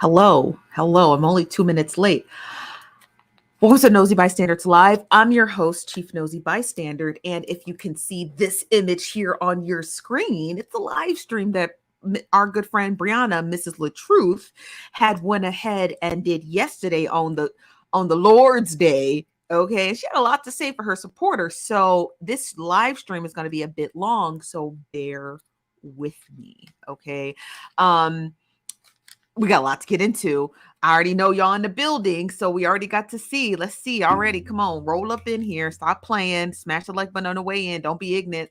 Hello. I'm only 2 minutes late. Welcome to Nosy Bystanders Live. I'm your host, Chief Nosy Bystander. And if you can see this image here on your screen, it's a live stream that our good friend Brianna, Mrs. Latruth, had went ahead and did yesterday on the Lord's Day. Okay, and she had a lot to say for her supporters. So this live stream is going to be a bit long, so bear with me. Okay. We got a lot to get into. I already know y'all in the building, so we already got to see. Let's see already. Come on, roll up in here. Stop playing. Smash the like button on the way in. Don't be ignorant.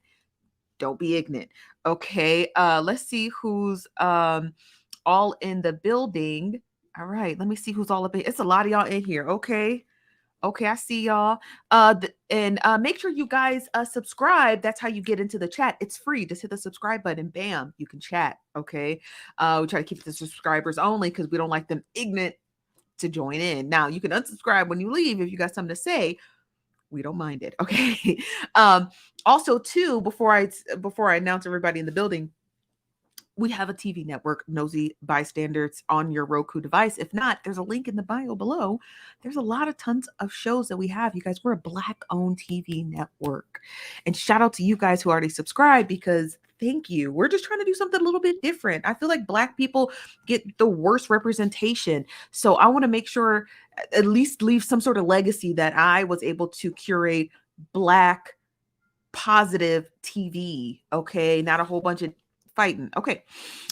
Okay. Let's see who's all in the building. All right, let me see who's all up in. It's a lot of y'all in here. Okay, I see y'all. And make sure you guys subscribe. That's how you get into the chat. It's free. Just hit the subscribe button. Bam, you can chat. Okay. We try to keep the subscribers only because we don't like them ignorant to join in. Now you can unsubscribe when you leave if you got something to say. We don't mind it. Okay. Also, too, before I announce everybody in the building, we have a TV network, Nosy Bystanders, on your Roku device. If not, there's a link in the bio below. There's tons of shows that we have. You guys, we're a Black-owned TV network. And shout out to you guys who already subscribed because thank you. We're just trying to do something a little bit different. I feel like Black people get the worst representation. So I want to make sure at least leave some sort of legacy that I was able to curate Black positive TV. Okay. Not a whole bunch of fighting. Okay.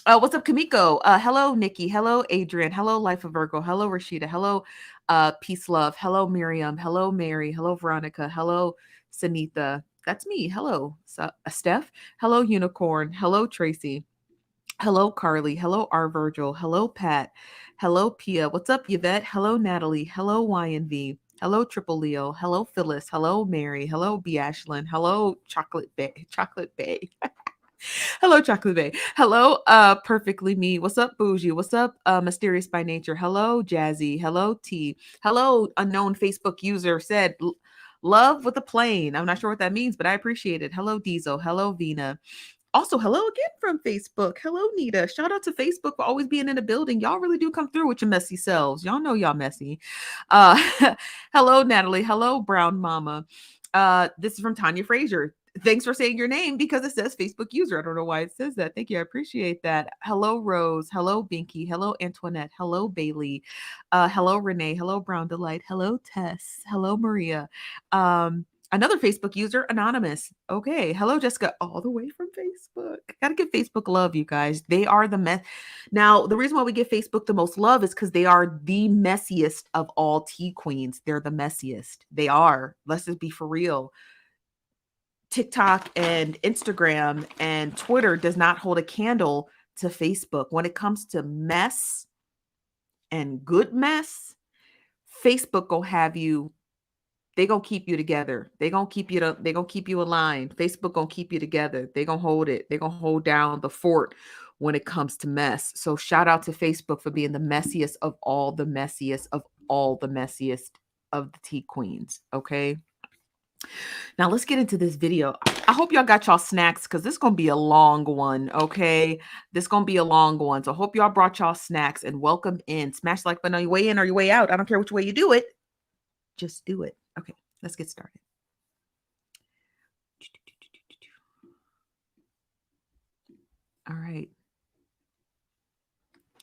What's up, Kamiko? Hello, Nikki. Hello, Adrian. Hello, Life of Virgo. Hello, Rashida. Hello, Peace Love. Hello, Miriam. Hello, Mary. Hello, Veronica. Hello, Sanitha. That's me. Hello, Steph. Hello, Unicorn. Hello, Tracy. Hello, Carly. Hello, R. Virgil. Hello, Pat. Hello, Pia. What's up, Yvette? Hello, Natalie. Hello, YNV. Hello, Triple Leo. Hello, Phyllis. Hello, Mary. Hello, B. Ashlyn. Hello, Chocolate Bay. Hello, Chocolate Bay. Hello, Perfectly Me. What's up, Bougie? What's up, Mysterious by Nature? Hello, Jazzy. Hello, T. Hello, unknown Facebook user said, love with a plane. I'm not sure what that means, but I appreciate it. Hello, Diesel. Hello, Vina. Also, hello again from Facebook. Hello, Nita. Shout out to Facebook for always being in the building. Y'all really do come through with your messy selves. Y'all know y'all messy. Hello, Natalie. Hello, Brown Mama. This is from Tanya Frazier. Thanks for saying your name because it says Facebook user. I don't know why it says that. Thank you. I appreciate that. Hello, Rose. Hello, Binky. Hello, Antoinette. Hello, Bailey. Hello, Renee. Hello, Brown Delight. Hello, Tess. Hello, Maria. Another Facebook user, Anonymous. Okay. Hello, Jessica. All the way from Facebook. Gotta give Facebook love, you guys. They are the mess. Now, the reason why we give Facebook the most love is because they are the messiest of all tea queens. They're the messiest. They are. Let's just be for real. TikTok and Instagram and Twitter does not hold a candle to Facebook. When it comes to mess and good mess, Facebook gonna have you. They gonna keep you together. They gonna keep you. They gonna keep you aligned. Facebook gonna keep you together. They gonna hold it. They gonna hold down the fort when it comes to mess. So shout out to Facebook for being the messiest of all the messiest of all the messiest of the tea queens. Okay. Now let's get into this video. I hope y'all got y'all snacks because this is going to be a long one, okay? This is going to be a long one. So I hope y'all brought y'all snacks and welcome in. Smash the like button on your way in or your way out. I don't care which way you do it. Just do it. Okay, let's get started. All right.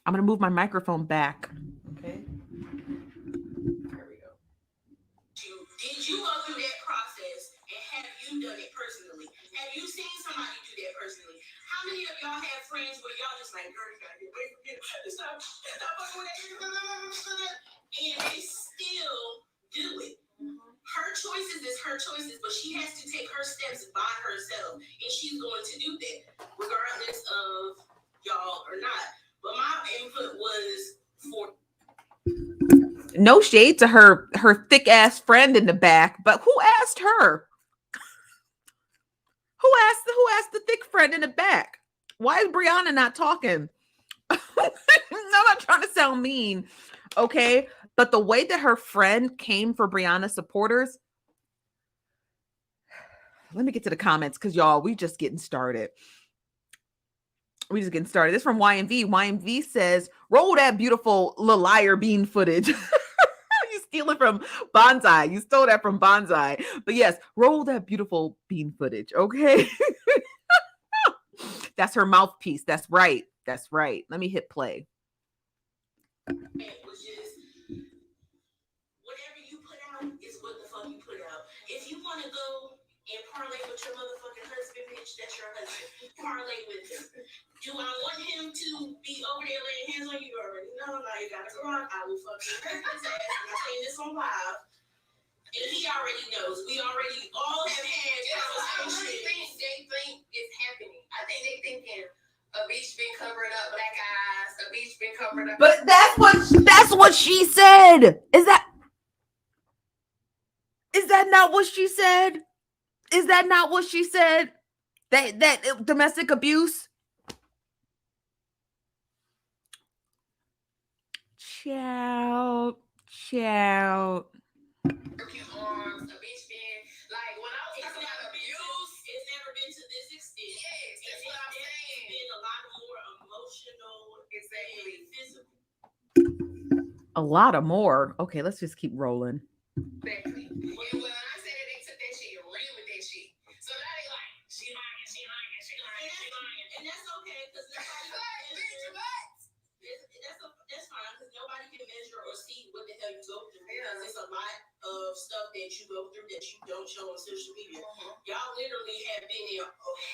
I'm going to move my microphone back. Okay. There we go. Did you go through that process and have you done it personally? Have you seen somebody do that personally? How many of y'all have friends where y'all just like, girl, you gotta get away from me. Stop fucking with that. And they still do it. Her choices is her choices, but she has to take her steps by herself. And she's going to do that, regardless of y'all or not. But my input was for no shade to her thick ass friend in the back, but who asked her? Who asked the thick friend in the back? Why is Brianna not talking? I'm not trying to sound mean, okay? But the way that her friend came for Brianna's supporters, let me get to the comments because y'all, we just getting started. We just getting started. This is from YMV. YMV says, roll that beautiful little liar bean footage. You steal it from Bonsai. You stole that from Bonsai. But yes, roll that beautiful bean footage, okay? That's her mouthpiece. That's right. That's right. Let me hit play. Was just whatever you put out is what the fuck you put out. If you want to go and parlay with your motherfucking husband, bitch, that's your husband. Parlay with him. Do I want him to be over there laying hands on you? You already know. Now you got to go out. I will fucking hurt his ass. And I'm saying this on live. And he already knows. We already all have had conversations. They think it's happening. I think they thinking a bitch been covering up black eyes. A bitch been covering up. But that's what she said. Is that not what she said? Is that not what she said? That domestic abuse? Child. Arms, a bitch been like when I was talking about abuse, it's never been to this extent. Yes, that's what I'm saying. It's been a lot more emotional, exactly, physical. A lot of more. Okay, let's just keep rolling. Exactly. When I said that, they took that shit and ran with that shit. So now they like, she lying. And that's okay, because that's fine, because nobody can measure or see what the hell you go through. Because there's a lot of stuff that you go through that you don't show on social media. Y'all literally have been in a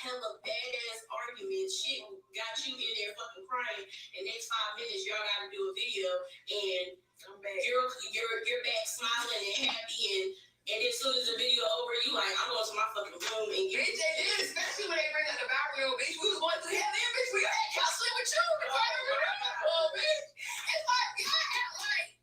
hella badass arguments. Shit got you in there fucking crying. And next 5 minutes, y'all got to do a video, and you're back smiling and happy, and as soon as the video over, you like, I'm going to my fucking room and get it. Especially when they bring up the Bible, bitch. We was going through hell, then, bitch. We had counseling with you. Bitch. It's like, y'all act like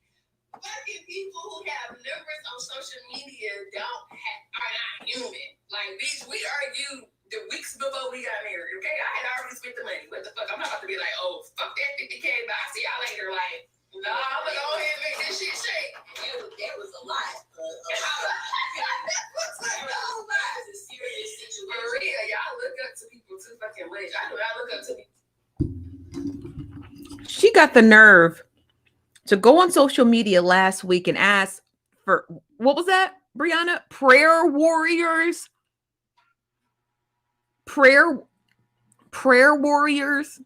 fucking people who have numbers on social media are not human. Like, bitch, we argued the weeks before we got married, okay? I had already spent the money. What the fuck? I'm not about to be like, oh, fuck that 50K, but I'll see y'all later. Like, no, I'm gonna go ahead and make this shit shake. That was a lot. It's a serious situation. For real, y'all look up to people too fucking much. I know I look up to people. She got the nerve to go on social media last week and ask for, what was that, Brianna? Prayer warriors? Prayer warriors?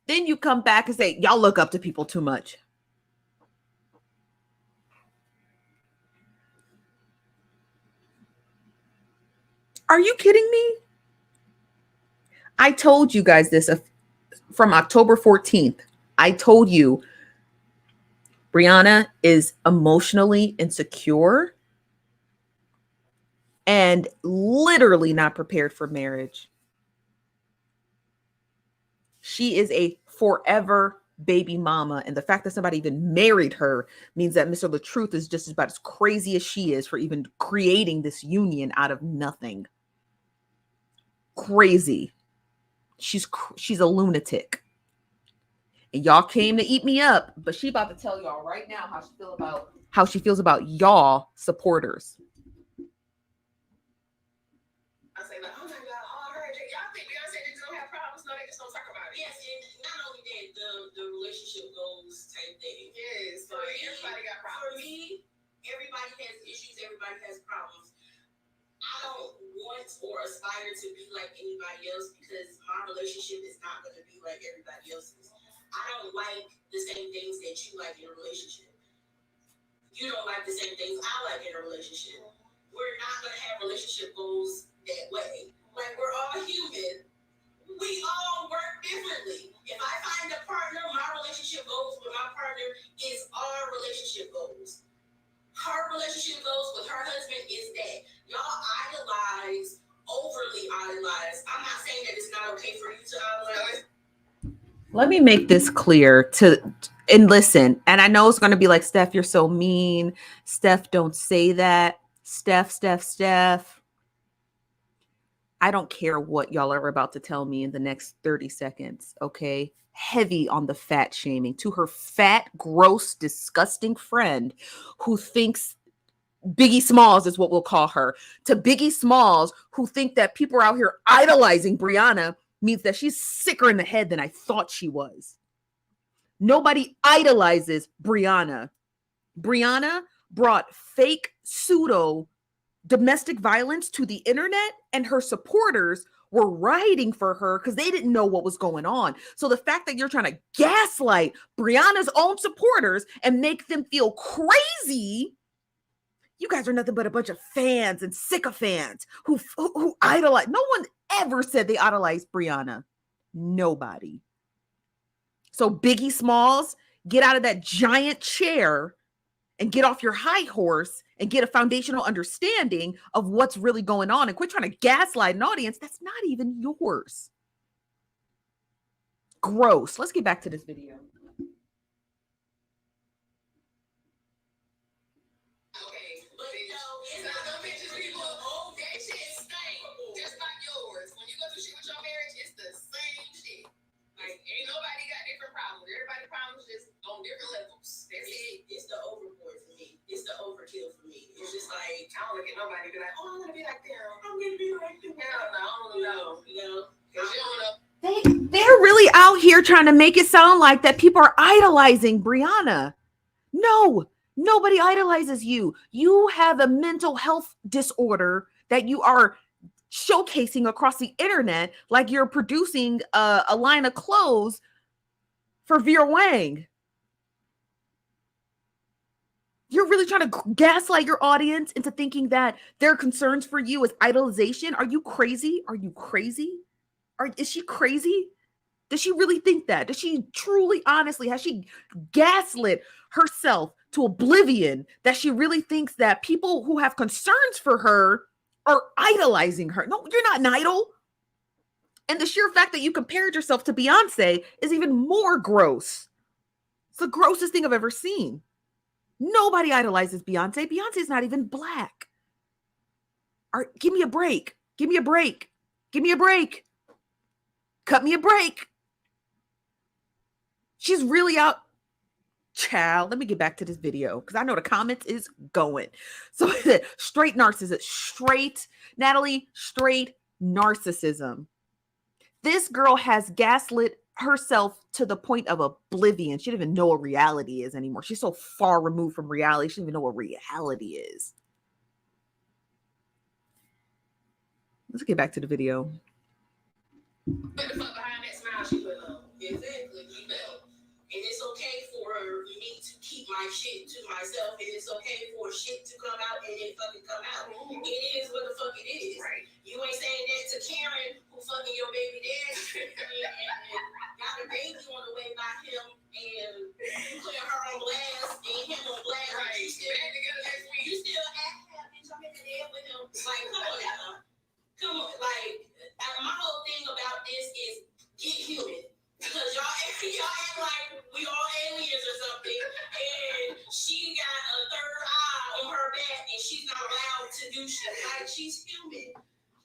Then you come back and say, y'all look up to people too much. Are you kidding me? I told you guys this from October 14th. I told you Brianna is emotionally insecure and literally not prepared for marriage. She is a forever baby mama. And the fact that somebody even married her means that Mr. Latruth is just about as crazy as she is for even creating this union out of nothing. Crazy. She's a lunatic. And y'all came to eat me up, but she about to tell y'all right now how she feels about y'all supporters. I say like, oh my God, all her, y'all think Beyonce just don't have problems? No, they just don't talk about it. Yes, and not only that, the relationship goals type thing. Yes, so everybody got problems. For me, everybody has issues, everybody has problems. I don't want or aspire to be like anybody else because my relationship is not going to be like everybody else's. I don't like the same things that you like in a relationship. You don't like the same things I like in a relationship. We're not going to have relationship goals that way. Like, we're all human. We all work differently. If I find a partner, my relationship goals with my partner is our relationship goals. Her relationship goals with her husband is that. Y'all idolize, overly idolize. I'm not saying that it's not okay for you to idolize. Let me make this clear and listen. And I know it's going to be like, Steph, you're so mean. Steph, don't say that. Steph. I don't care what y'all are about to tell me in the next 30 seconds, okay? Heavy on the fat shaming to her fat, gross, disgusting friend who thinks Biggie Smalls is what we'll call her. To Biggie Smalls who think that people are out here idolizing Brianna. means that she's sicker in the head than I thought she was. Nobody idolizes Brianna. Brianna brought fake pseudo domestic violence to the internet, and her supporters were rioting for her because they didn't know what was going on. So the fact that you're trying to gaslight Brianna's own supporters and make them feel crazy, you guys are nothing but a bunch of fans and sycophants who idolize. No one ever said they idolized Brianna. Nobody. So Biggie Smalls, get out of that giant chair and get off your high horse and get a foundational understanding of what's really going on, and quit trying to gaslight an audience that's not even yours. Gross. Let's get back to this video. Okay, but it's not the pictures people. Oh, that shit stank. Just like yours. When you go through shit with your marriage, it's the same shit. Like, ain't nobody got different problems. Everybody's problems just on different levels. That's it. It's the overboard for me. It's the overkill for me. It's just like, I don't look at nobody and be like, oh, I'm gonna be like them. I'm gonna be like them. Hell no, I don't know. You know? Because you don't know. They're really out here trying to make it sound like that people are idolizing Brianna. No, nobody idolizes you. You have a mental health disorder that you are showcasing across the internet like you're producing a line of clothes for Vera Wang. You're really trying to gaslight your audience into thinking that their concerns for you is idolization. Are you crazy? Are you crazy? Is she crazy? Does she really think that? Does she truly, honestly, has she gaslit herself to oblivion that she really thinks that people who have concerns for her are idolizing her? No, you're not an idol. And the sheer fact that you compared yourself to Beyonce is even more gross. It's the grossest thing I've ever seen. Nobody idolizes Beyonce. Beyonce's not even black. Give me a break. Give me a break. Give me a break. Cut me a break. She's really out. Child, let me get back to this video because I know the comments is going. So straight narcissism. Straight, Natalie, straight narcissism. This girl has gaslit herself to the point of oblivion. She doesn't even know what reality is anymore. She's so far removed from reality. She doesn't even know what reality is. Let's get back to the video. What the fuck behind that smile she put on? Exactly, you know. And it's okay for me to keep my shit to myself, and it's okay for shit to come out and it fucking come out. Mm-hmm. It is what the fuck it is. Right. You ain't saying that to Karen, who fucking your baby daddy, and got a baby on the way by him, and you putting her on blast and him on blast. Right. You still act happy, I'm in the air with him. Like, come on now. Come on, like, my whole thing about this is get human. Because y'all act like we all aliens or something, and she got a third eye on her back, and she's not allowed to do shit. Like, she's human.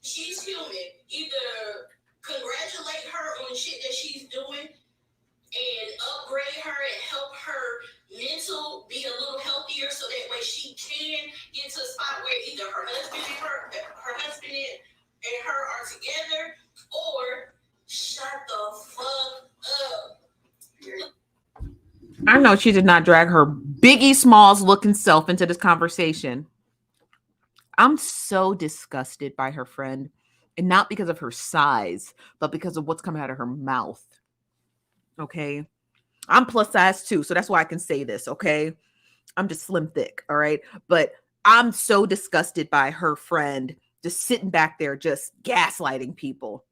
She's human. Either congratulate her on shit that she's doing and upgrade her and help her mental be a little healthier so that way she can get to a spot where either her husband and her husband and her are together, or shut the fuck up. I know she did not drag her Biggie Smalls looking self into this conversation. I'm so disgusted by her friend, and not because of her size, but because of what's coming out of her mouth. Okay. I'm plus size too, so that's why I can say this. Okay. I'm just slim thick. All right. But I'm so disgusted by her friend just sitting back there, just gaslighting people.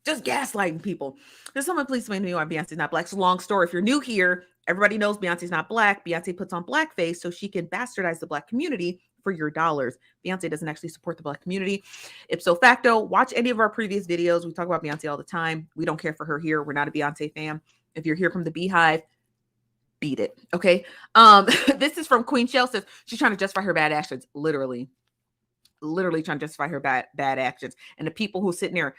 Just gaslighting people. There's someone please explain to me why Beyonce's not black. It's a long story. If you're new here, everybody knows Beyonce's not black. Beyonce puts on blackface so she can bastardize the black community for your dollars. Beyonce doesn't actually support the black community. Ipso facto, watch any of our previous videos. We talk about Beyonce all the time. We don't care for her here. We're not a Beyonce fan. If you're here from the Beehive, beat it. Okay. This is from Queen Shell. Says she's trying to justify her bad actions. Literally trying to justify her bad actions. And the people who sitting there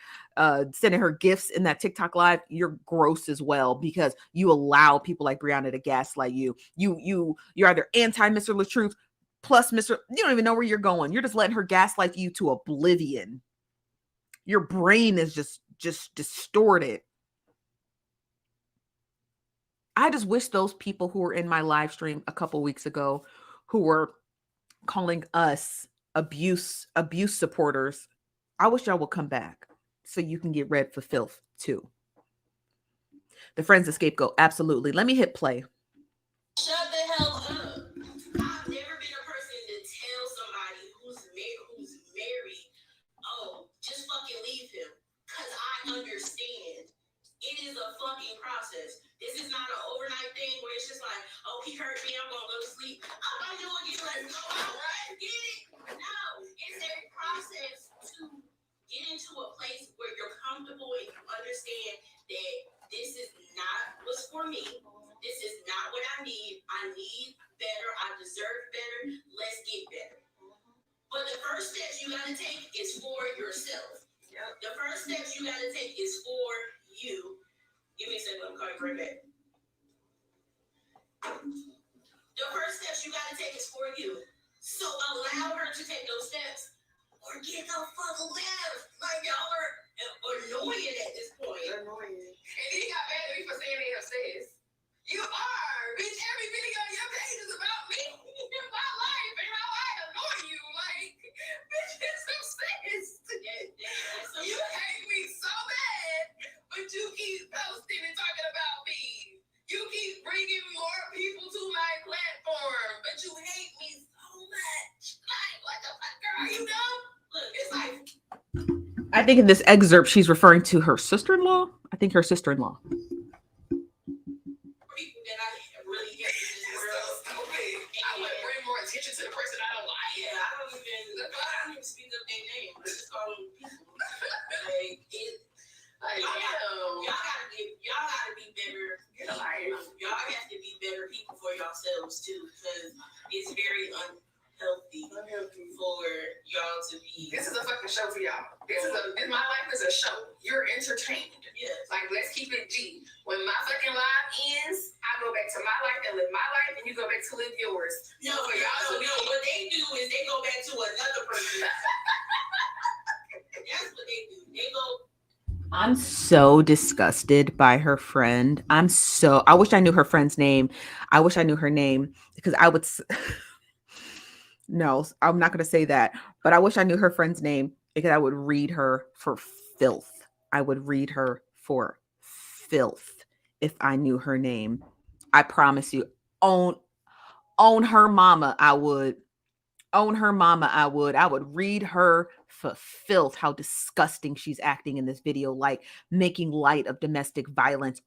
sending her gifts in that TikTok live, you're gross as well, because you allow people like Brianna to gaslight you. You're either anti Mr. Latruth Plus, Mr. You don't even know where you're going. You're just letting her gaslight you to oblivion. Your brain is just distorted. I just wish those people who were in my live stream a couple weeks ago who were calling us abuse supporters, I wish y'all would come back so you can get read for filth too. The friends of scapegoat, absolutely. Let me hit play. Shut the hell up. I've never been a person to tell somebody who's married, oh, just fucking leave him. Because I understand. It is a fucking process. This is not an overnight thing where it's just like, oh, he hurt me, I'm going to go to sleep. Oh, I know again, let's go out, right? Get it? No, it's a process to get into a place where you're comfortable and you understand that this is not what's for me. This is not what I need. I need better. I deserve better. Let's get better. But the first steps you got to take is for yourself. Yep. The first steps you got to take is for you. Give me a second. I'm coming right back. The first steps you got to take is for you. So allow her to take those steps or get the fuck left. Like, y'all are annoying at this point. Annoying. And then he got mad at me for saying it upstairs. You are, bitch. Every video on your page is about me and my life and how I annoy you. Like, bitch, it's obsessed. You hate me so bad, but you keep posting and talking about me. You keep bringing more people to my platform, but you hate me so much. Like, what the fuck, girl? Are you dumb? Look, it's like. I think in this excerpt, she's referring to her sister-in-law. I think her sister-in-law. Attention to the person I don't like. Yeah, I don't even speak up their name. I just call them people. Y'all gotta be better. Y'all have to be better people for yourselves too, because it's very unhealthy for y'all to be. This is a fucking show for y'all. My life is a show. You're entertained. Yes. Like, let's keep it G. When my fucking life ends, I go back to my life and live my life, and you go back to live yours. No, what they do is they go back to another person. That's what they do. They go. I'm so disgusted by her friend. I wish I knew her friend's name. I wish I knew her name because I would. No, I'm not going to say that, but I wish I knew her friend's name because I would read her for filth. I would read her for filth if I knew her name. I promise you. Own her mama, I would. Own her mama, I would. I would read her for filth, how disgusting she's acting in this video, like making light of domestic violence.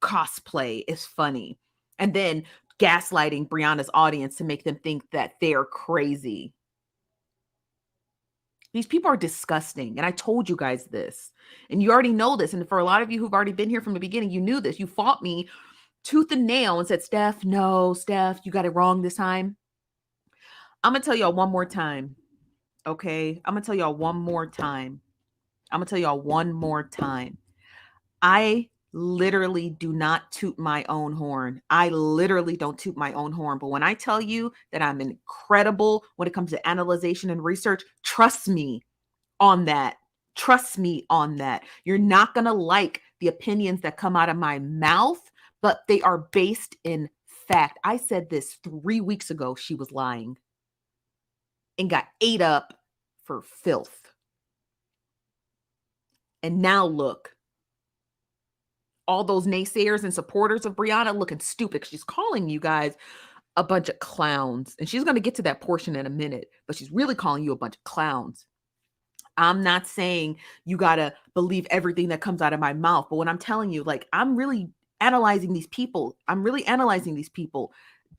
Cosplay is funny. And then gaslighting Brianna's audience to make them think that they're crazy. These people are disgusting. And I told you guys this. And you already know this. And for a lot of you who've already been here from the beginning, you knew this. You fought me tooth and nail and said, Steph, you got it wrong this time. I'm going to tell y'all one more time. Okay? I'm going to tell y'all one more time. I literally do not toot my own horn. I literally don't toot my own horn. But when I tell you that I'm incredible when it comes to analyzation and research, trust me on that. Trust me on that. You're not going to like the opinions that come out of my mouth, but they are based in fact. I said this 3 weeks ago. She was lying and got ate up for filth. And now look. All those naysayers and supporters of Brianna looking stupid. She's calling you guys a bunch of clowns. And she's going to get to that portion in a minute. But she's really calling you a bunch of clowns. I'm not saying you got to believe everything that comes out of my mouth. But when I'm telling you, like, I'm really analyzing these people.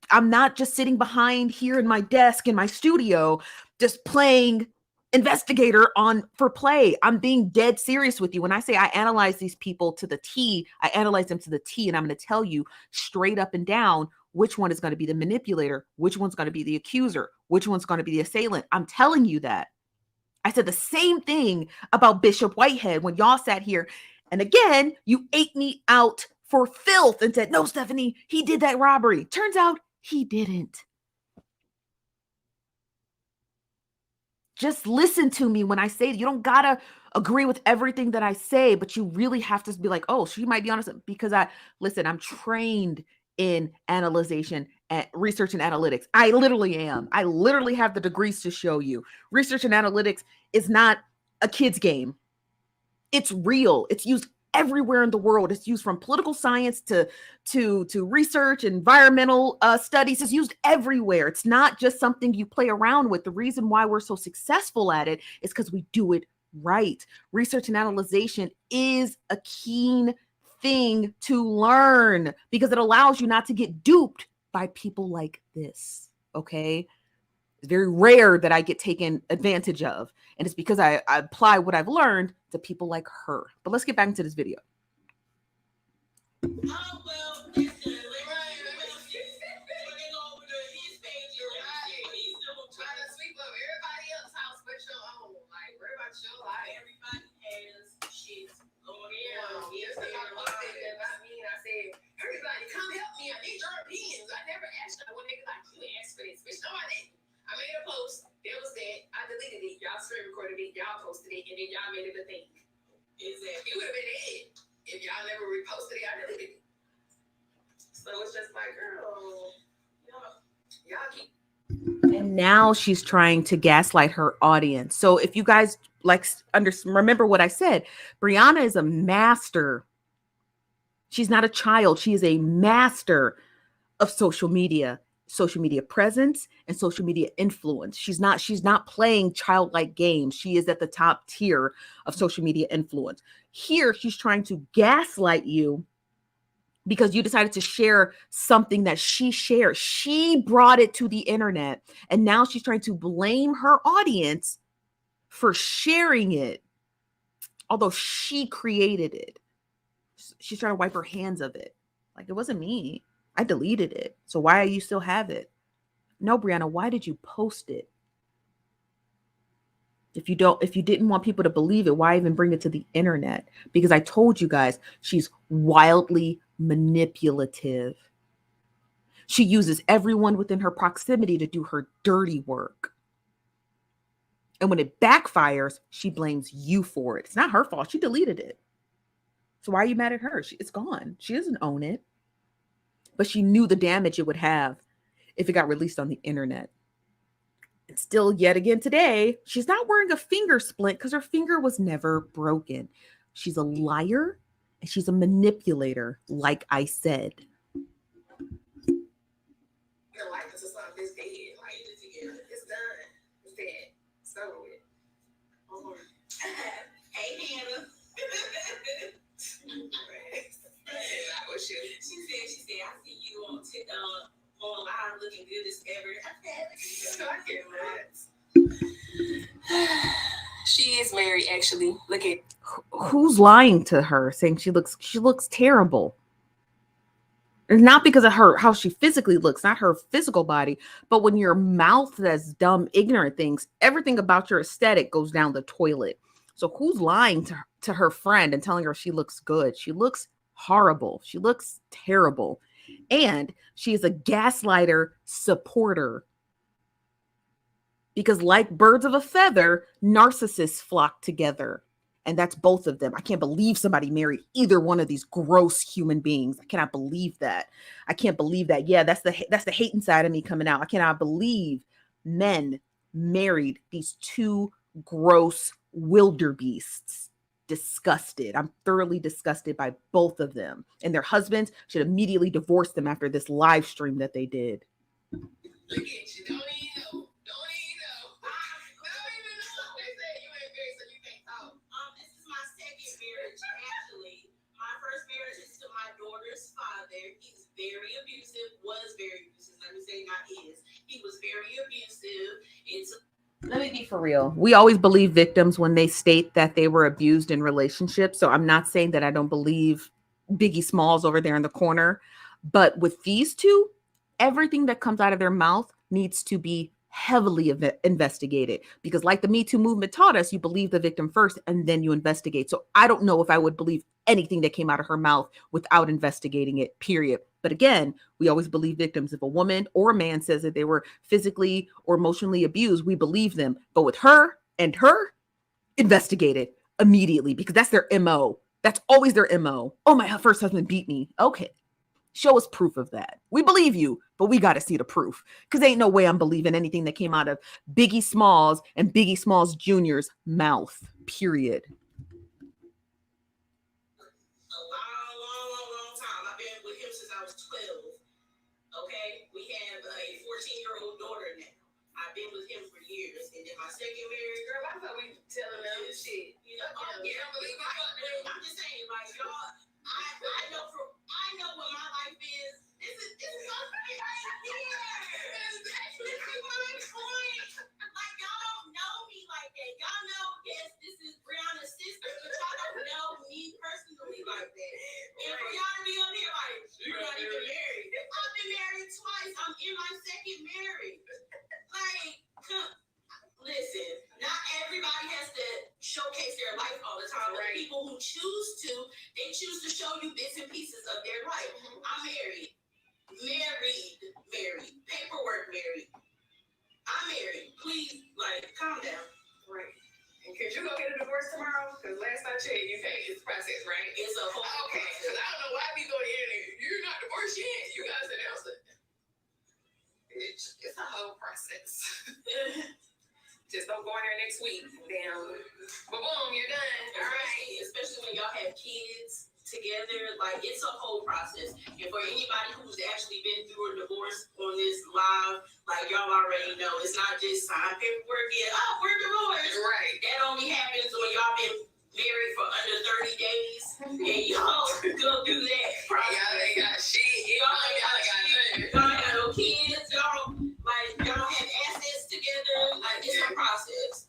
I'm not just sitting behind here in my desk in my studio, just playing investigator for play. I'm being dead serious with you. When I say I analyze these people to the T, I analyze them to the T, and I'm going to tell you straight up and down which one is going to be the manipulator, which one's going to be the accuser, which one's going to be the assailant. I'm telling you that. I said the same thing about Bishop Whitehead when y'all sat here. And again, you ate me out for filth and said, no, Stephanie, he did that robbery. Turns out he didn't. Just listen to me when I say it. You don't gotta agree with everything that I say, but you really have to be like, oh, she might be honest, because I'm trained in analyzation and research and analytics. I literally am. I literally have the degrees to show you. Research and analytics is not a kid's game. It's real. It's used everywhere in the world. It's used from political science to research, environmental studies. It's used everywhere. It's not just something you play around with. The reason why we're so successful at it is because we do it right. Research and analyzation is a keen thing to learn because it allows you not to get duped by people like this. Okay. It's very rare that I get taken advantage of. And it's because I apply what I've learned to people like her. But let's get back into this video. Oh, well, that's good. He's trying to sweep up everybody else's house but your own. Like, worry about your life. Everybody has shit going on. Yes, about me. And I said, everybody, come help me. I need your opinions. I never asked you when they like, you asked for this. Bitch, no, I didn't. I made a post. There was that. I deleted it. Y'all screen recorded it. Y'all posted it. And then y'all made it a thing. Exactly. It would have been it. If y'all never reposted it, I deleted it. So it's just like, girl, y'all keep. And now she's trying to gaslight her audience. So if you guys remember what I said, Brianna is a master. She's not a child. She is a master of social media presence and social media influence. She's not playing childlike games. She is at the top tier of social media influence. Here, she's trying to gaslight you because you decided to share something that she shared. She brought it to the internet, and now she's trying to blame her audience for sharing it, although she created it. She's trying to wipe her hands of it. Like, it wasn't me. I deleted it. So why do you still have it? No, Brianna, why did you post it? If you didn't want people to believe it, why even bring it to the internet? Because I told you guys, she's wildly manipulative. She uses everyone within her proximity to do her dirty work. And when it backfires, she blames you for it. It's not her fault. She deleted it. So why are you mad at her? It's gone. She doesn't own it. But she knew the damage it would have if it got released on the internet. And still, yet again today, she's not wearing a finger splint because her finger was never broken. She's a liar and she's a manipulator, like I said. Your life is something that's dead. Like, it's done. It's dead. So it. Hey, Hannah. She said, I see you on live looking good as ever. She is married, actually. Look at who's lying to her, saying she looks terrible. It's not because of how she physically looks, not her physical body, but when your mouth says dumb, ignorant things, everything about your aesthetic goes down the toilet. So who's lying to her friend and telling her she looks good? She looks horrible. She looks terrible. And she is a gaslighter supporter. Because like birds of a feather, narcissists flock together. And that's both of them. I can't believe somebody married either one of these gross human beings. I cannot believe that. I can't believe that. Yeah, that's the hate inside of me coming out. I cannot believe men married these two gross wildebeests. Disgusted. I'm thoroughly disgusted by both of them. And their husbands should immediately divorce them after this live stream that they did. Look at you. Don't even know. Don't even know. They say you ain't married, so you can't talk. This is my second marriage, actually. My first marriage is to my daughter's father. He's very abusive, was very abusive. Let me say not is. He was very abusive. Let me be for real. We always believe victims when they state that they were abused in relationships. So I'm not saying that I don't believe Biggie Smalls over there in the corner. But with these two, everything that comes out of their mouth needs to be heavily investigated. Because like the Me Too movement taught us, you believe the victim first and then you investigate. So I don't know if I would believe anything that came out of her mouth without investigating it, period. But again, we always believe victims. If a woman or a man says that they were physically or emotionally abused, we believe them. But with her, investigate it immediately, because that's their MO. That's always their MO. Oh, my first husband beat me. Okay. Show us proof of that. We believe you, but we got to see the proof, because ain't no way I'm believing anything that came out of Biggie Smalls and Biggie Smalls Jr.'s mouth, period. A long time. I've been with him since I was 12. Okay? We have a 14-year-old daughter now. I've been with him for years. And then my second marriage, girl, I thought we telling them this shit. You know, I'm just saying, like, y'all, I know what my life is. This is something right here. This is my point. Like, y'all don't know me like that. Y'all know, yes, this is Brianna's sister, but y'all don't know me personally like that. And for y'all to be up here like, you're not even married. I've been married twice. I'm in my second marriage. Like, listen, not everybody has to showcase their life all the time. Right. But people who choose to, they choose to show you bits and pieces of their life. I'm married. Paperwork married. I'm married. Please, like, calm down. Right. And could you go get a divorce tomorrow? Because last I checked, you can't. It's a process, right? It's a whole process. Because I don't know why we go to interview. You're not divorced yet. You guys announced it. It's a whole process. Just don't go in there next week. Damn. But boom, you're done. All right. Especially when y'all have kids together. Like, it's a whole process. And for anybody who's actually been through a divorce on this live, like, y'all already know, it's not just sign paperwork and, oh, we're divorced. Right. That only happens when y'all been married for under 30 days. And y'all go do that. Y'all ain't got shit. Y'all ain't got shit. Y'all ain't got no kids. Y'all have assets together. Like, it's a process.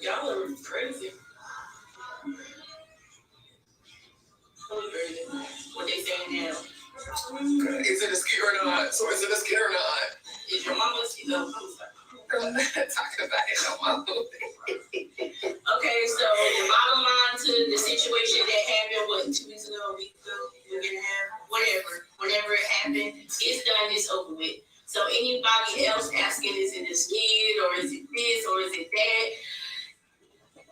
Y'all are crazy. What they saying now? Is it a skit or not? So is it a skit or not? Is your mama skit? No, I'm not talking about it no more. Okay, so the bottom line to the situation that happened, what, 2 weeks ago, a week ago, week and a half, whenever it happened, it's done, it's over with. So anybody else asking, is it a skit or is it this or is it that?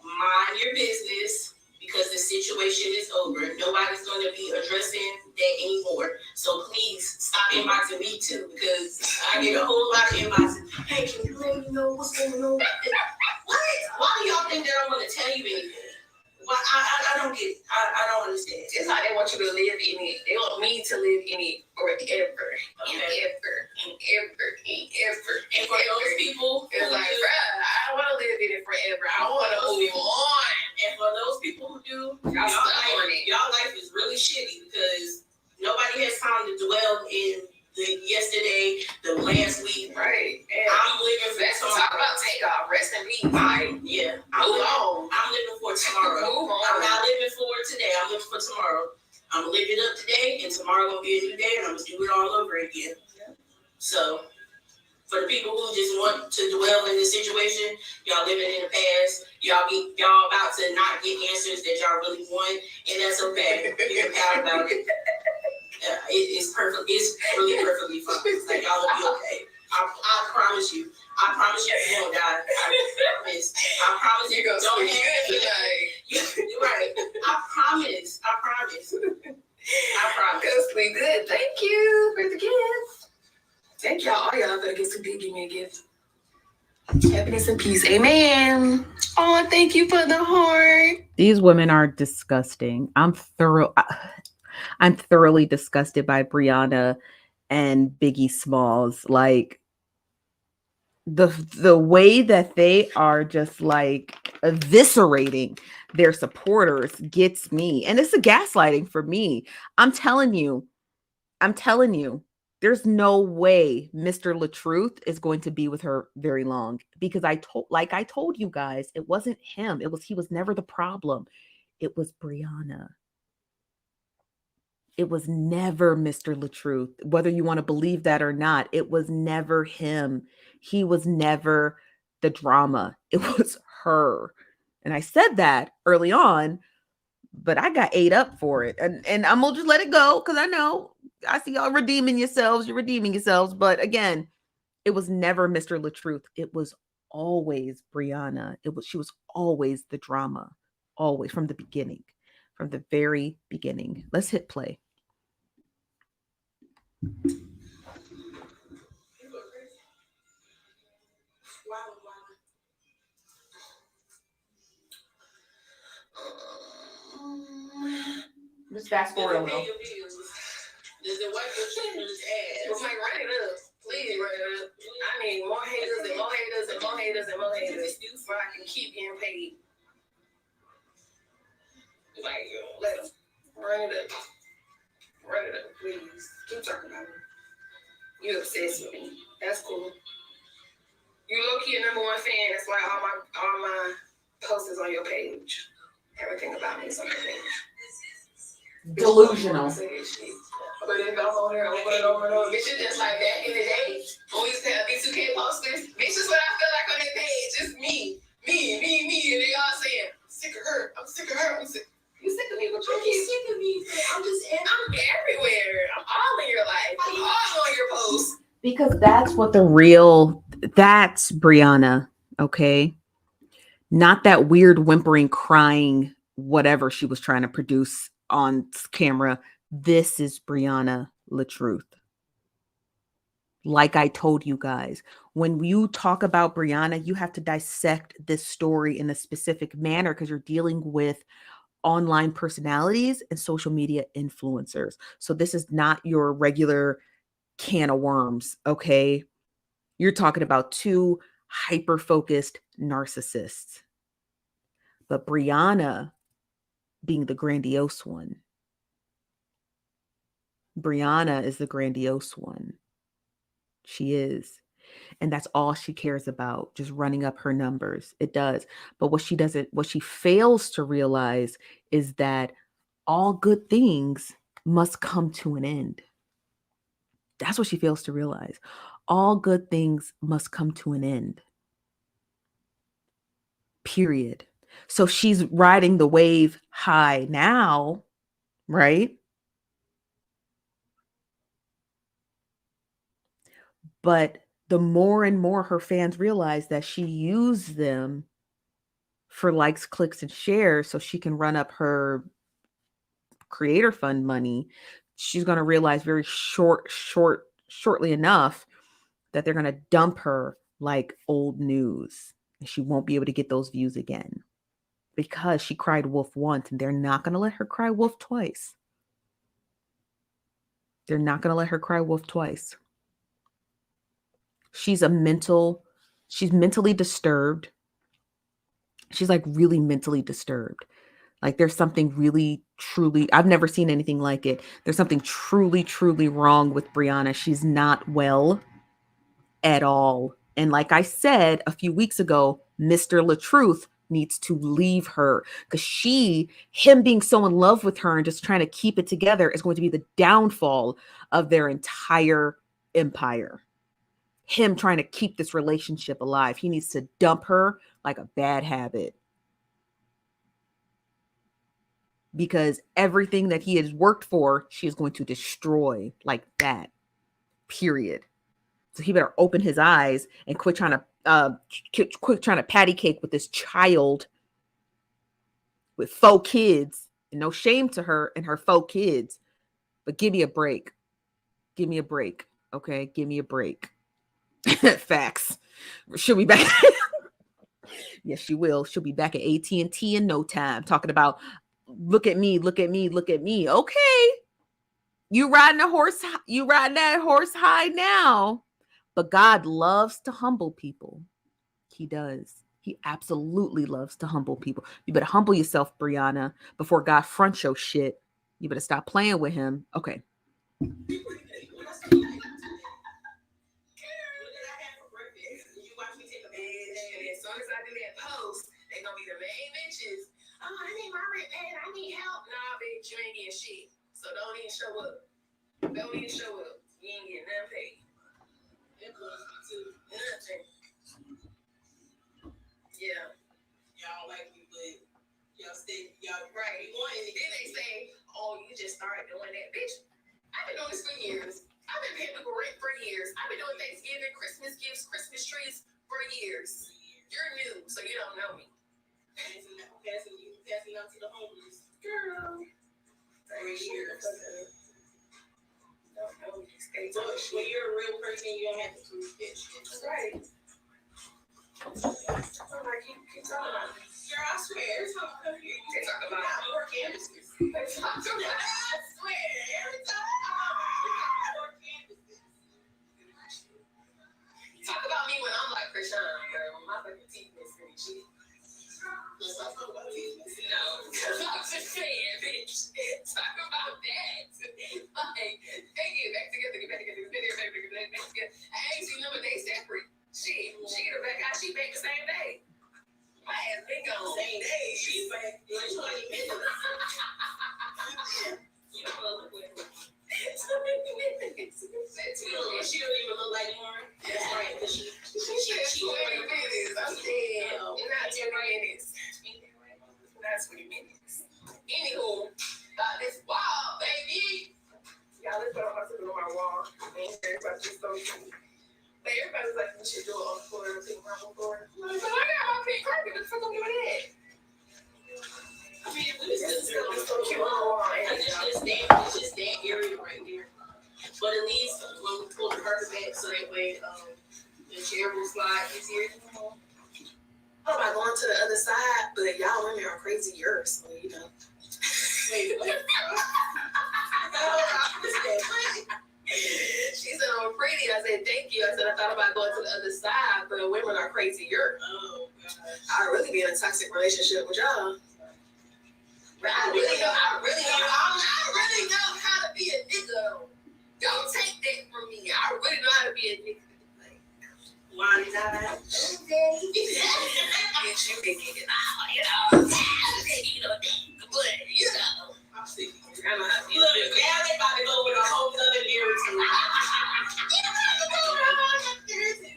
Mind your business, because the situation is over. Nobody's going to be addressing that anymore. So please stop inboxing me too, because I get a whole lot of inboxes. Hey, can you let me know what's going on? What? Why do y'all think they don't want to tell you anything? Why? I don't get. I don't understand. It's like they want you to live in it. They want me to live in it forever, and ever. And for those people, it's like, bruh, I don't want to live in it forever. I want to move on. And for those people who do, y'all life is really shitty, because nobody has time to dwell in the yesterday, the last week. Right. And I'm living for tomorrow. Talk about take off, rest in peace. Yeah. I'm living for tomorrow. I'm not living for today. I'm living for tomorrow. I'm gonna live it up today, and tomorrow gonna be a new day, and I'm gonna do it all over again. Yeah. So, for the people who just want to dwell in this situation, y'all living in the past. Y'all about to not get answers that y'all really want, and that's okay. You can pout about it. It's perfect. It's really perfectly fine. Like, y'all will be okay. I promise you. I promise you won't die. I promise you don't have anything. You're right. I promise. I promise. Sleep good. Thank you for the gift. Thank y'all. All y'all better get some big. Give me a gift. Happiness and peace. Amen. Oh, thank you for the heart. These women are disgusting. I'm thoroughly disgusted by Brianna and Biggie Smalls. Like, the way that they are just like eviscerating their supporters gets me. And it's a gaslighting for me. I'm telling you, there's no way Mr. Latruth is going to be with her very long, because I told you guys, it wasn't him. He was never the problem. It was Brianna. It was never Mr. Latruth. Whether you want to believe that or not, it was never him. He was never the drama. It was her. And I said that early on, but I got ate up for it. And I'm gonna just let it go because I know I see y'all redeeming yourselves. You're redeeming yourselves. But again, it was never Mr. Latruth. It was always Brianna. She was always the drama. Always from the beginning. From the very beginning. Let's hit play. Just fast forward a little. Does it wipe your children's ass? Well, like, write it up. Please write it up. I need more haters and more haters and more haters and more haters so I can keep getting paid. Like, let them. Write it up. Write it up, please. Keep talking about me. You obsessed with me. That's cool. You low-key a number one fan. That's why all my posts is on your page. Everything about me is on your page. Delusional. But if I'm on there, I'm gonna put it over and over. Bitch, it's just like back in the day when we used to have B2K posters. Bitch, is what I feel like on that page. Just me. And they all saying, I'm sick of her. I'm sick of her. I'm sick. You sick of me? What you sick of me? I'm everywhere. I'm all in your life. I'm all on your posts. Because that's Brianna, okay? Not that weird whimpering, crying, whatever she was trying to produce on camera. This is Brianna Latruth. Like I told you guys, when you talk about Brianna, you have to dissect this story in a specific manner because you're dealing with online personalities and social media influencers. So this is not your regular can of worms, okay? You're talking about two hyper-focused narcissists. But Brianna being the grandiose one. Brianna is the grandiose one. She is. And that's all she cares about, just running up her numbers. It does. But what she fails to realize is that all good things must come to an end. That's what she fails to realize. All good things must come to an end. Period. So she's riding the wave high now, right? But the more and more her fans realize that she used them for likes, clicks, and shares so she can run up her creator fund money, she's going to realize very shortly enough that they're going to dump her like old news. And she won't be able to get those views again because she cried wolf once and they're not going to let her cry wolf twice. They're not going to let her cry wolf twice. She's mentally disturbed. She's like really mentally disturbed. Like there's something really, truly, I've never seen anything like it. There's something truly, truly wrong with Brianna. She's not well at all. And like I said a few weeks ago, Mr. Latruth needs to leave her because him being so in love with her and just trying to keep it together is going to be the downfall of their entire empire. Him trying to keep this relationship alive. He needs to dump her like a bad habit. Because everything that he has worked for, she is going to destroy like that. Period. So he better open his eyes and quit trying to patty cake with this child with 4 kids. And no shame to her and her 4 kids. But give me a break. Give me a break. Okay? Give me a break. Facts. She'll be back. Yes, she will. She'll be back at AT&T in no time talking about look at me, look at me, look at me. Okay. You riding that horse high now. But God loves to humble people. He does. He absolutely loves to humble people. You better humble yourself, Brianna, before God fronts your shit. You better stop playing with him. Okay. I need my rent paid. I need help. Nah, bitch, you ain't getting shit. So don't even show up. Don't even show up. You ain't getting nothing paid. Nothing. Yeah. streets for years. You're new, so you don't know me. Passing out to the homeless. Girl. 3 years. Don't know me. So when you're a real person, you don't have to prove that shit. That's right. I'm like, keep talking about me. Girl, I swear, every time I come here, they talk about more canvases. They talk about, I swear, every time I come here, more canvases. Talk about me when I'm like Krishan, girl, when my fucking teeth missing and shit. Let's not talk about teeth missing. No, because I'm just saying, bitch. Talk about that. Like, they get back together, get back together. I ain't seen them a day separate. Shit, she get her back out, she back the same day. My ass been gone. Same day. She's back in 20 minutes. You don't look like her. 20 minutes. And she don't even look like Lauren. That's right. She 20 minutes. I'm dead. Not 20 minutes. Not 20 minutes. Anywho, this wall, baby. Y'all, let's put on my wall. And everybody just so cute. But everybody's like, we should do it on the floor, pink marble floor. So I got my pink carpet. What the fuck I'm doing that? I mean, we just so cute on the wall. It's just that area right there. But at least when we pull the curtain back, so that way the chair will slide easier. I'm about going to the other side, but y'all women are crazy yours, so you know. Wait, what? She said I'm pretty. I said thank you. I said I thought about going to the other side, but women are crazier. Oh gosh. I'd really be in a toxic relationship with y'all. I really know how to be a nigga. Don't take that from me. I really know how to be a nigga. Why not? Bitch, you can get it out, you know. But you know. I'm sick. I know how to be. Look, now they about to go with a whole other narrative.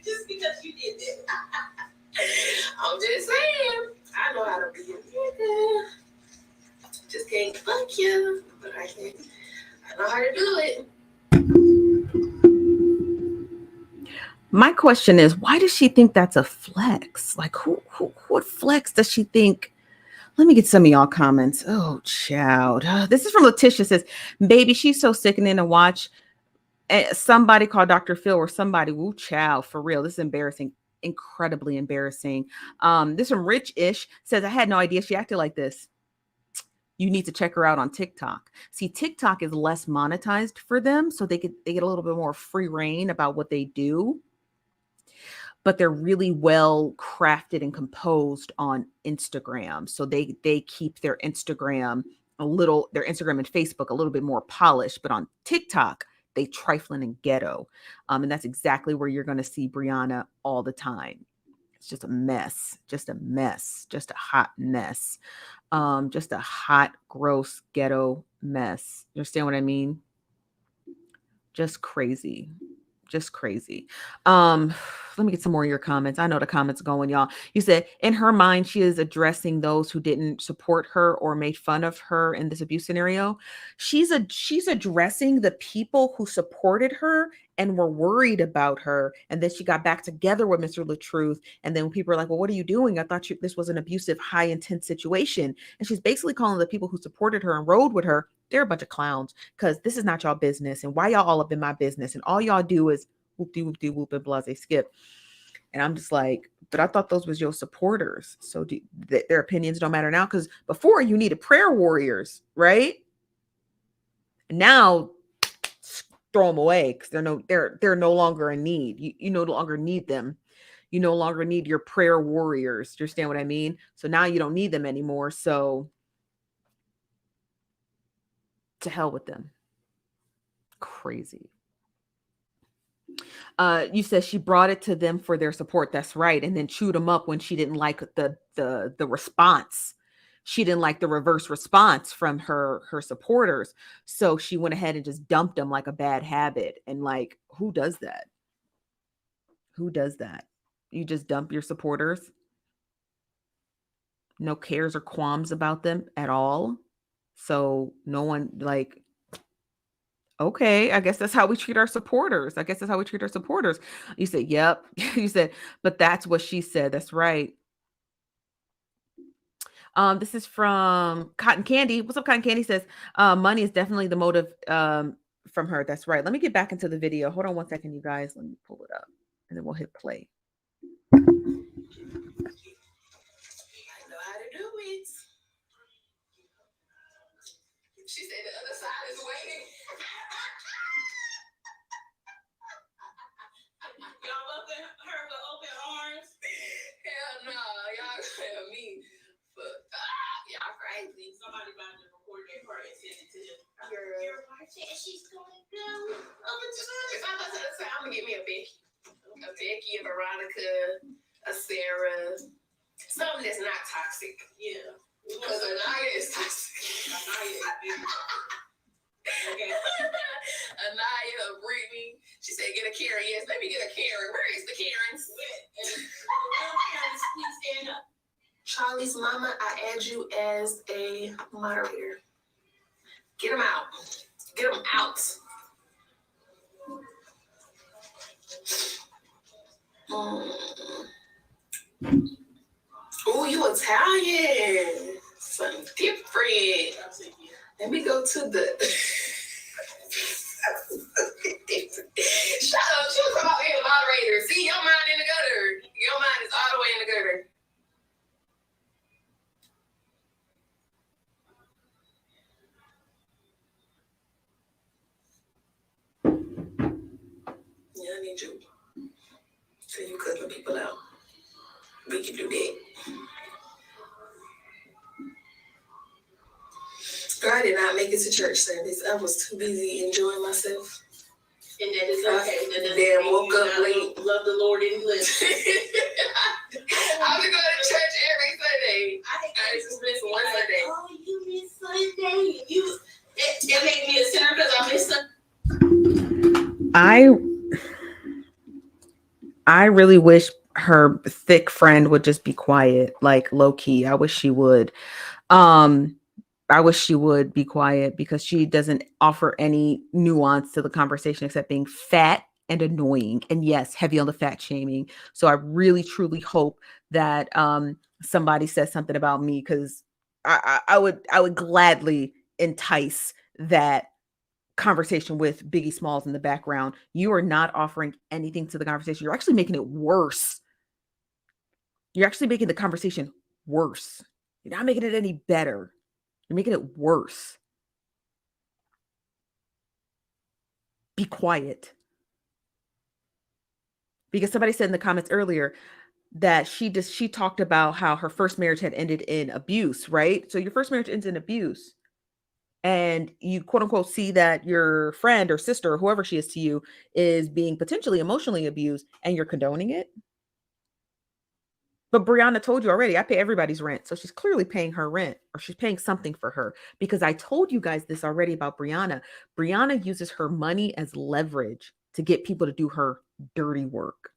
Just because you did this. I'm just saying. I know how to be a nigga. Just can't fuck you. But I know how to do it. My question is, why does she think that's a flex? Like, what flex does she think? Let me get some of y'all comments. Oh, child. This is from Letitia. Says, baby, she's so sickening to watch. Somebody called Dr. Phil or somebody. Woo, child, for real. This is embarrassing. Incredibly embarrassing. This from Rich-ish says, I had no idea she acted like this. You need to check her out on TikTok. See, TikTok is less monetized for them, so they get a little bit more free reign about what they do. But they're really well crafted and composed on Instagram. So they keep their Instagram and Facebook a little bit more polished. But on TikTok, they trifling and ghetto. And that's exactly where you're going to see Brianna all the time. It's just a mess, just a hot mess. Just a hot, gross, ghetto mess. You understand what I mean? Just crazy. Let me get some more of your comments. I know the comments going, y'all. You said in her mind, she is addressing those who didn't support her or made fun of her in this abuse scenario. She's addressing the people who supported her and were worried about her. And then she got back together with Mr. Latruth. And then people are like, well, what are you doing? I thought this was an abusive, high intense situation. And she's basically calling the people who supported her and rode with her, they're a bunch of clowns, because this is not y'all business. And why y'all all up in my business? And all y'all do is whoop-de-whoop-de-whoop and blase skip. And I'm just like, but I thought those was your supporters. So their opinions don't matter now, because before you needed prayer warriors, right? And now throw them away because they're no longer in need. You no longer need them. You no longer need your prayer warriors. Do you understand what I mean? So now you don't need them anymore. So to hell with them. Crazy. You said she brought it to them for their support. That's right. And then chewed them up when she didn't like the response. She didn't like the reverse response from her supporters. So she went ahead and just dumped them like a bad habit. And like, who does that? Who does that? You just dump your supporters? No cares or qualms about them at all. So no one, like, Okay, I guess that's how we treat our supporters. I guess that's how we treat our supporters. You said, yep. You said, but that's what she said. That's right. This is from Cotton Candy. What's up, Cotton Candy? Says, money is definitely the motive from her. That's right. Let me get back into the video. Hold on one second, you guys. Let me pull it up and then we'll hit play. I know how to do it. She said the other side is waiting. Y'all welcome her with open arms. Hell no, y'all tell me. But y'all crazy. Somebody about to record that part and send it to him. Girl, she's gonna go. If I'm gonna get me a Becky, a Veronica, a Sarah, something that's not toxic. Yeah. Because Anaya is toxic. Okay. Anaya, Brittany. She said, get a Karen. Yes, let me get a Karen. Where is the Karens? Please stand up. Charlie's mama, I add you as a moderator. Get them out. Get them out. Oh, you Italian. Something different. Let me go to the... Shut up. She was about being a moderator. See, your mind in the gutter. Your mind is all the way in the gutter. Yeah, I need you. So you cutting people out. We can do that. Girl, I did not make it to church service. I was too busy enjoying myself. And that is okay. Damn, woke up late. Love the Lord and live. I was going to church every Sunday. I just missed one Sunday. Oh, you missed Sunday. It made me a sinner because I missed Sunday. I really wish her thick friend would just be quiet, like low key. I wish she would. I wish she would be quiet because she doesn't offer any nuance to the conversation except being fat and annoying. And yes, heavy on the fat shaming. So I really truly hope that somebody says something about me, because I would gladly entice that conversation with Biggie Smalls in the background. You are not offering anything to the conversation. You're actually making it worse. You're actually making the conversation worse. You're not making it any better. You're making it worse. Be quiet. Because somebody said in the comments earlier that she talked about how her first marriage had ended in abuse, right? So your first marriage ends in abuse. And you quote unquote see that your friend or sister or whoever she is to you is being potentially emotionally abused, and you're condoning it. But Brianna told you already, I pay everybody's rent. So she's clearly paying her rent, or she's paying something for her, because I told you guys this already about Brianna. Brianna uses her money as leverage to get people to do her dirty work.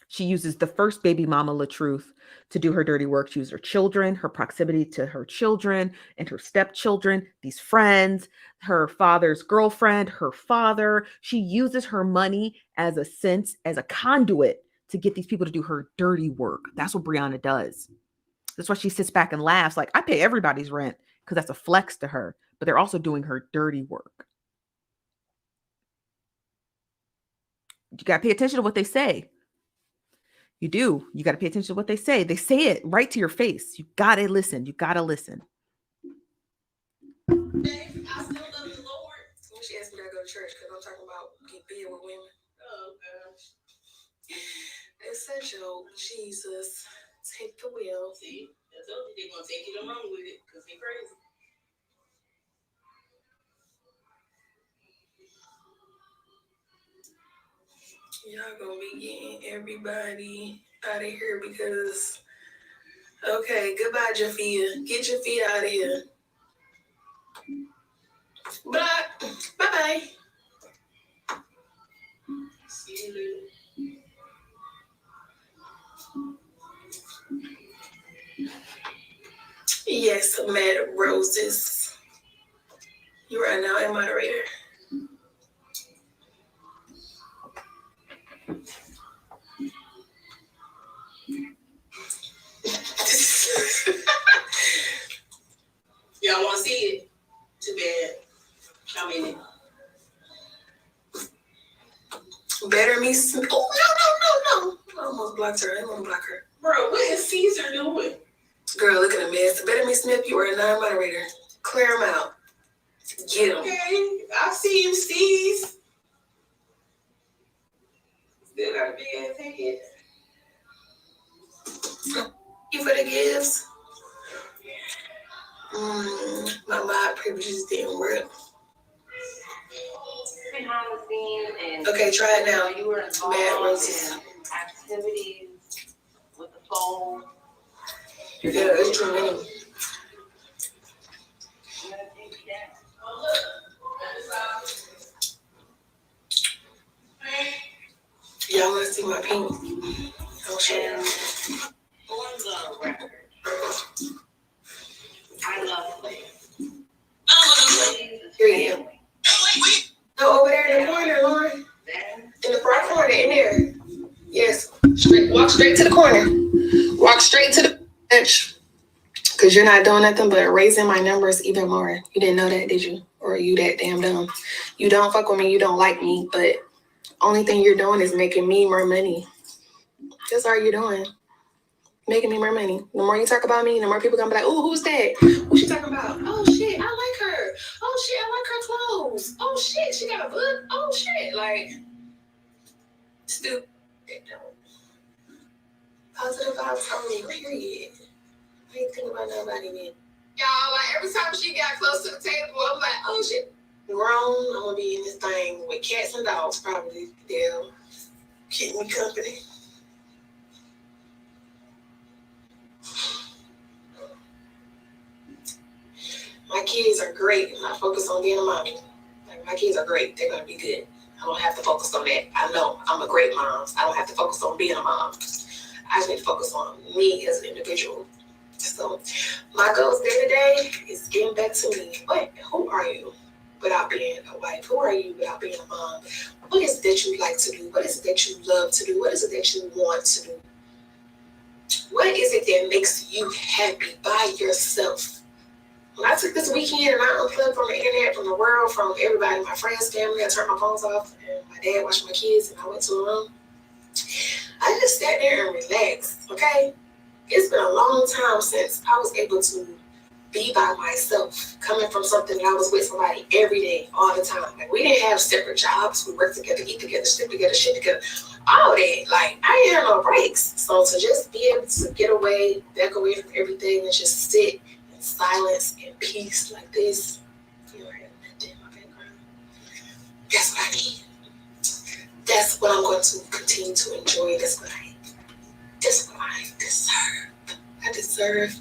She uses the first baby mama, Latruth, to do her dirty work. She uses her children, her proximity to her children and her stepchildren, these friends, her father's girlfriend, her father. She uses her money as a conduit to get these people to do her dirty work. That's what Brianna does. That's why she sits back and laughs like, I pay everybody's rent, because that's a flex to her, but they're also doing her dirty work. You got to pay attention to what they say. You do. You got to pay attention to what they say. They say it right to your face. You got to listen. You got to listen. I still love the Lord. When she asked me to go to church, because I'm talking about being with women. Oh, gosh. Essential, Jesus, take the wheel. See, that's what they're going to take you to run with it, because they're crazy. Y'all gonna be getting everybody out of here because, okay, goodbye, Jafia. Get Jafia out of here. Bye. Bye-bye. See you later. Yes, Mad Roses. You are now a moderator. Y'all want to see it? Too bad. I'm in it. Better me. Oh, no. I almost blocked her. I didn't want to block her. Bro, what is Caesar doing? Girl, look at the mess. Better me, Smith. You are a non-moderator. Clear him out. Get him. Okay, I see you, Steve. Still got a big ass head. You for the gifts? My mod privileges didn't work. Behind the scenes and okay, try it now. You were involved in activities with the phone. Yeah, it's true. Y'all want to see my pink? I'll show you. On the record, I love playing. Here you go. No, over there in the corner, Lauren. In the front corner, in there. Yes. Walk straight to the corner. Walk straight to the bench. Because you're not doing nothing but raising my numbers even more. You didn't know that, did you? Or are you that damn dumb? You don't fuck with me, you don't like me, but only thing you're doing is making me more money. That's all you're doing. Making me more money. The more you talk about me, the more people gonna be like, "Oh, who's that? Who's she talking about? Oh shit, I like her. Oh shit, I like her clothes. Oh shit, she got a book. Oh shit, like stupid. Positive vibes only. Period. I ain't thinking about nobody, man. Y'all, like every time she got close to the table, I'm like, oh shit, grown. I'm gonna be in this thing with cats and dogs, probably. They'll keep me company. My kids are great, and I focus on being a mommy. Like, my kids are great. They're gonna be good. I don't have to focus on that. I know I'm a great mom. I don't have to focus on being a mom. I just need to focus on me as an individual. So my goals day to day is getting back to me. Who are you without being a wife? Who are you without being a mom? What is it that you like to do? What is it that you love to do? What is it that you want to do? What is it that makes you happy by yourself? When I took this weekend and I unplugged from the internet, from the world, from everybody, my friends, family, I turned my phones off and my dad watched my kids and I went to a room. I just sat there and relaxed, okay? It's been a long time since I was able to be by myself, coming from something that I was with somebody every day, all the time. Like, we didn't have separate jobs. We worked together, eat together, sleep together, shit together, all that. Like, I didn't have no breaks. So to just be able to get away, back away from everything and just sit in silence and peace like this, you know, that in my background. That's what I need. That's what I'm going to continue to enjoy. That's what I deserve. I deserve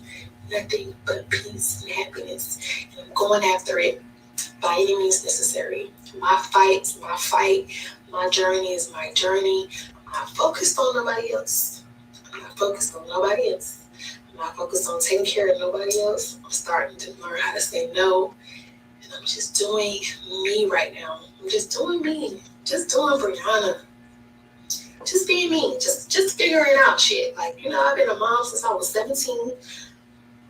nothing but peace and happiness. And I'm going after it by any means necessary. My fight's my fight. My journey is my journey. I'm not focused on nobody else. I'm not focused on taking care of nobody else. I'm starting to learn how to say no. And I'm just doing me right now. I'm just doing me. Just doing Brianna. Just being me. Just figuring out shit. Like, you know, I've been a mom since I was 17.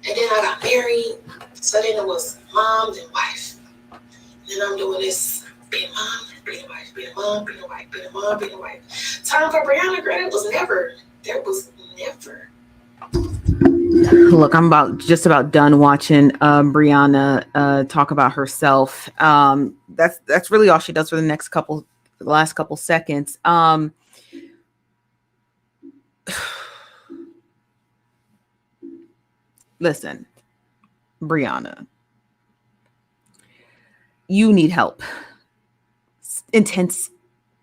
And then I got married. So then it was mom, then wife. And then I'm doing this being mom, being a wife, being a mom, being a wife, being a mom, being a wife. Time for Brianna, girl, there was never. Look, I'm just about done watching Brianna talk about herself. That's really all she does for the last couple seconds. Listen, Brianna, you need help. Intense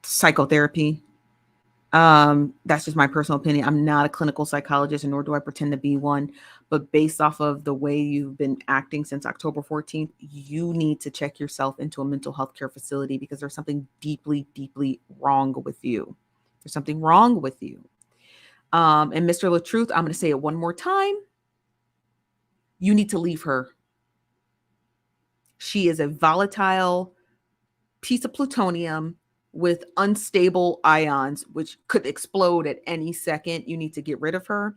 psychotherapy. That's just my personal opinion. I'm not a clinical psychologist, and nor do I pretend to be one. But based off of the way you've been acting since October 14th, you need to check yourself into a mental health care facility because there's something deeply, deeply wrong with you. There's something wrong with you. And Mr. Latruth, I'm going to say it one more time. You need to leave her. She is a volatile piece of plutonium with unstable ions, which could explode at any second. You need to get rid of her.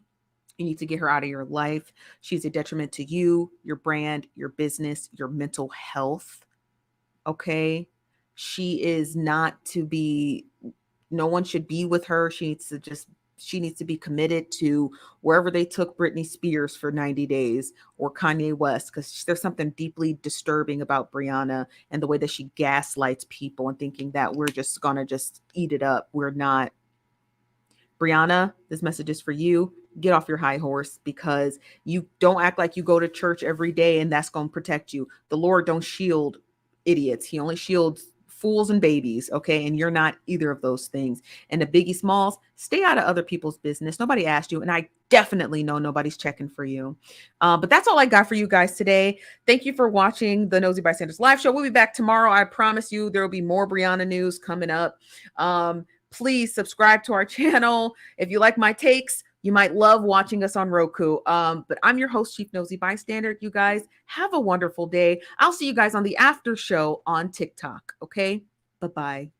You need to get her out of your life. She's a detriment to you, your brand, your business, your mental health. Okay. She is not to be, no one should be with her. She needs to be committed to wherever they took Britney Spears for 90 days or Kanye West, because there's something deeply disturbing about Brianna and the way that she gaslights people and thinking that we're just going to just eat it up. We're not. Brianna, this message is for you. Get off your high horse, because you don't act like you go to church every day and that's going to protect you. The Lord don't shield idiots. He only shields fools and babies, okay? And you're not either of those things. And the Biggie Smalls, stay out of other people's business. Nobody asked you, and I definitely know nobody's checking for you. But that's all I got for you guys today. Thank you for watching the Nosy Bystanders live show. We'll be back tomorrow. I promise you there will be more Brianna news coming up. Please subscribe to our channel. If you like my takes, you might love watching us on Roku. But I'm your host, Chief Nosy Bystander. You guys have a wonderful day. I'll see you guys on the after show on TikTok. Okay? Bye-bye.